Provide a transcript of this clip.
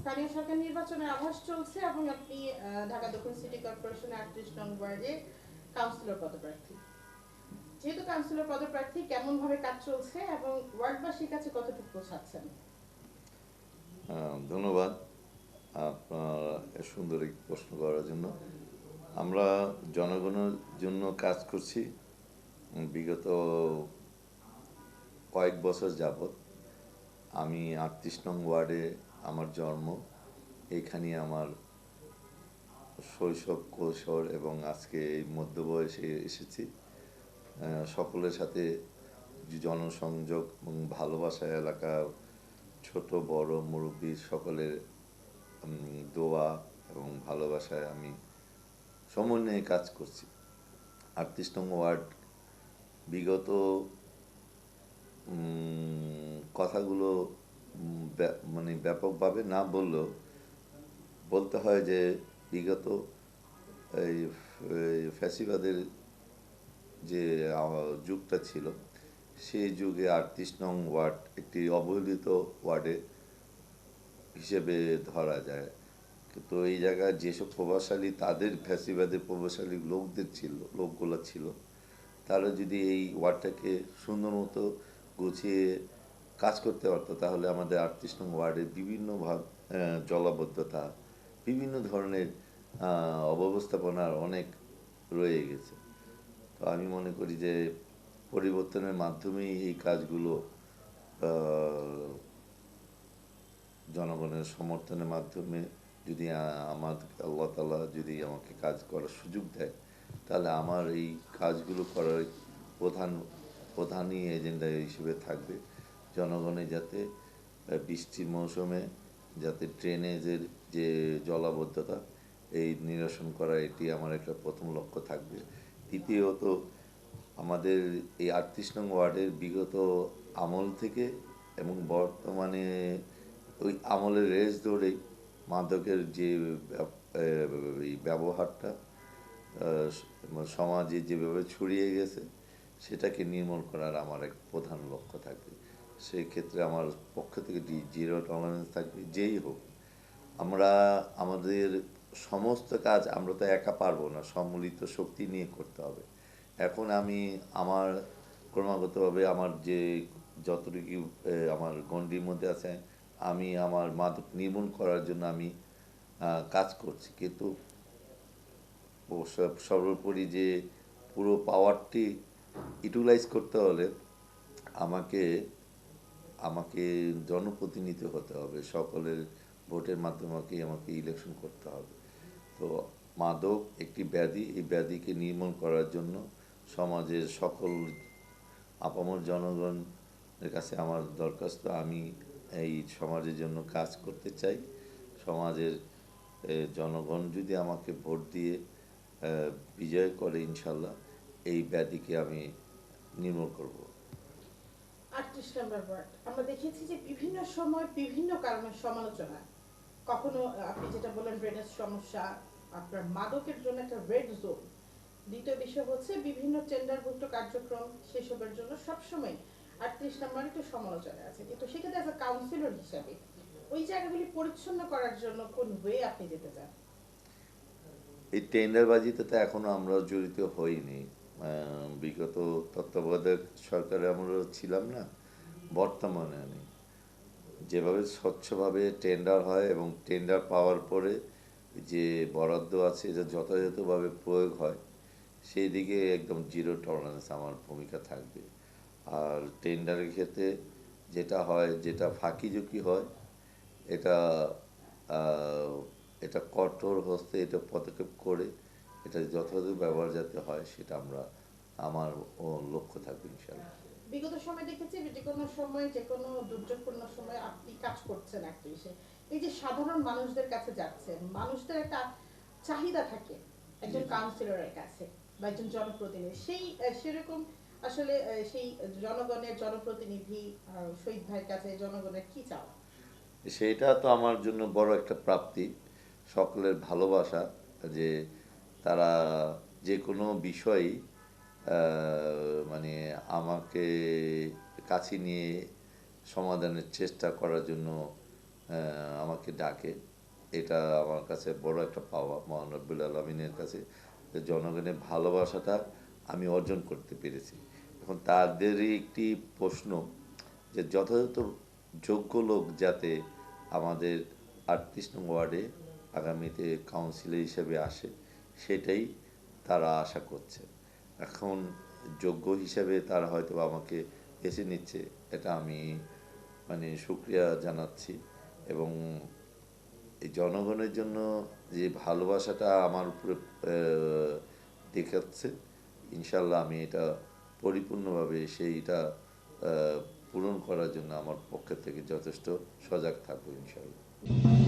স্থানীয় সরকার নির্বাচনের আভাস চলছে এবং আপনি ঢাকা দক্ষিণ সিটি কর্পোরেশনের 38 নং ওয়ার্ডে কাউন্সিলর পদপ্রার্থী। যেহেতু কাউন্সিলর পদপ্রার্থী, কেমন ভাবে কাজ চলছে এবং ওয়ার্ডবাসীর কাছে কতটুকু পৌঁছাচ্ছেন? ধন্যবাদ আপনার এ সুন্দর একটি প্রশ্ন করার জন্য। আমরা জনগণের জন্য কাজ করছি বিগত কয়েক বছর যাবৎ। আমি 38 নং ওয়ার্ডে আমার জন্ম, এইখানে আমার শৈশব, কৈশোর এবং আজকে এই মধ্য বয়সে এসেছি। সকলের সাথে জনসংযোগ এবং ভালোবাসা, এলাকা ছোট বড় মুরব্বী সকলের দোয়া এবং ভালোবাসায় আমি সমন্বয়ে কাজ করছি। 38 নং ওয়ার্ড বিগত কথাগুলো মানে ব্যাপকভাবে না বললেও বলতে হয় যে বিগত এই ফ্যাসিবাদের যে যুগটা ছিল, সেই যুগে 38 নং ওয়ার্ড একটি অবহেলিত ওয়ার্ডে হিসেবে ধরা যায়। তো এই জায়গায় যেসব প্রভাবশালী, তাদের ফ্যাসিবাদের প্রভাবশালী লোকগুলো ছিল, তারা যদি এই ওয়ার্ডটাকে সুন্দর মতো গুছিয়ে কাজ করতে পারতো, তাহলে আমাদের 38 নং ওয়ার্ডের বিভিন্ন জলাবদ্ধতা, বিভিন্ন ধরনের অব্যবস্থাপনার অনেক রয়ে গেছে। তো আমি মনে করি যে পরিবর্তনের মাধ্যমেই এই কাজগুলো, জনগণের সমর্থনের মাধ্যমে যদি আমাদেরকে আল্লাহ তাআলা যদি আমাকে কাজ করার সুযোগ দেয়, তাহলে আমার এই কাজগুলো করার প্রধান প্রধানই এজেন্ডা হিসেবে থাকবে জনগণের যাতে বৃষ্টির মৌসুমে যাতে ড্রেনেজের যে জলাবদ্ধতা এই নিরসন করা, এটি আমার একটা প্রথম লক্ষ্য থাকবে। দ্বিতীয়ত, আমাদের এই 38 নং ওয়ার্ডের বিগত আমল থেকে এবং বর্তমানে ওই আমলের রেস ধরেই মাদকের যে এই ব্যবহারটা সমাজে যেভাবে ছড়িয়ে গেছে, সেটাকে নির্মূল করার আমার এক প্রধান লক্ষ্য থাকবে। সেই ক্ষেত্রে আমার পক্ষ থেকে জিরো টলারেন্স থাকবে, যেই হোক। আমরা আমাদের সমস্ত কাজ আমরা তো একা পারবো না, সম্মিলিত শক্তি নিয়ে করতে হবে। এখন আমি আমার ক্রমাগতভাবে আমার যে যতটুকু আমার গণ্ডির মধ্যে আছে, আমি আমার মাদক নির্মূল করার জন্য আমি কাজ করছি, কিন্তু সর্বোপরি যে পুরো পাওয়ারটি ইউটিলাইজ করতে হলে আমাকে আমাকে জনপ্রতিনিধি হতে হবে, সকলের ভোটের মাধ্যমে আমাকে ইলেকশন করতে হবে। তো মাদক একটি ব্যাধি, এই ব্যাধিকে নির্মূল করার জন্য সমাজের সকল আপামর জনগণের কাছে আমার দরখাস্ত, আমি এই সমাজের জন্য কাজ করতে চাই। সমাজের জনগণ যদি আমাকে ভোট দিয়ে বিজয় করে, ইনশাল্লাহ এই ব্যাধিকে আমি নির্মূল করব। 38 নম্বর ওয়ার্ড, আমরা দেখেছি যে বিভিন্ন সময় বিভিন্ন কারণের সমালোচনা, কখনো আপনি যেটা বলেন ড্রেনেজ সমস্যা, আপনার মাদকের জন্য একটা রেড জোন, দ্বিতীয় বিষয় হচ্ছে বিভিন্ন টেন্ডারভুক্ত কার্যক্রম, সেসবের জন্য সবসময় 38 নম্বর একটু সমালোচনা আছে। কিন্তু সেক্ষেত্রে অ্যাজ আ কাউন্সিলর হিসাবে ওই জায়গাগুলি পরিচ্ছন্ন করার জন্য কোন ওয়ে আপনি যেতে চান? এই টেন্ডারবাজিতে তো এখনো আমরা জড়িত হইনি। বিগত তত্ত্বাবধায়ক সরকারে আমরা ছিলাম না, বর্তমানে আমি যেভাবে স্বচ্ছভাবে টেন্ডার হয় এবং টেন্ডার পাওয়ার পরে যে বরাদ্দ আছে এটা যথাযথভাবে প্রয়োগ হয়, সেই দিকে একদম জিরো টলারেন্স আমার ভূমিকা থাকবে। আর টেন্ডারের ক্ষেত্রে যেটা হয়, যেটা ফাঁকিঝুঁকি হয়, এটা আহ, এটা কঠোর হস্তে এটা পদক্ষেপ করে এটা যথাযথ ব্যবহার যাতে হয়, সেটা আমার লক্ষ্য থাকবে ইনশাল্লাহ। বিগত সময় দেখেছি যে কোনো সময় যে কোনো দুর্যোগপূর্ণ সময় আপনি কাজ করছেন একটা বিষয়ে, এই যে সাধারণ মানুষদের কাছে যাচ্ছেন, মানুষদের একটা চাহিদা থাকে একজন কাউন্সিলরের কাছে বা একজন জনপ্রতিনিধি, সেই সেরকম আসলে সেই জনগণের জনপ্রতিনিধি শহীদ ভাইয়ের কাছে জনগণের কি চাওয়া? সেইটা তো আমার জন্য বড় একটা প্রাপ্তি, সকলের ভালোবাসা, যে তারা যে কোনো বিষয়ই মানে আমাকে কাছে নিয়ে সমাধানের চেষ্টা করার জন্য আমাকে ডাকে, এটা আমার কাছে বড় একটা পাওয়া মহান রব্বুল আলমিনের কাছে, যে জনগণের ভালোবাসাটা আমি অর্জন করতে পেরেছি। এখন তাদেরই একটি প্রশ্ন যে যথাযথ যোগ্য লোক যাতে আমাদের ৩৮ নং ওয়ার্ডে আগামীতে কাউন্সিলর হিসেবে আসে, সেটাই তারা আশা করছে। এখন যোগ্য হিসেবে তারা হয়তো আমাকে বেছে নিচ্ছে, এটা আমি মানে শুকরিয়া জানাচ্ছি। এবং এই জনগণের জন্য যে ভালোবাসাটা আমার উপরে দেখাচ্ছে, ইনশাল্লাহ আমি এটা পরিপূর্ণভাবে সেইটা পূরণ করার জন্য আমার পক্ষ থেকে যথেষ্ট সজাগ থাকবো ইনশাল্লাহ।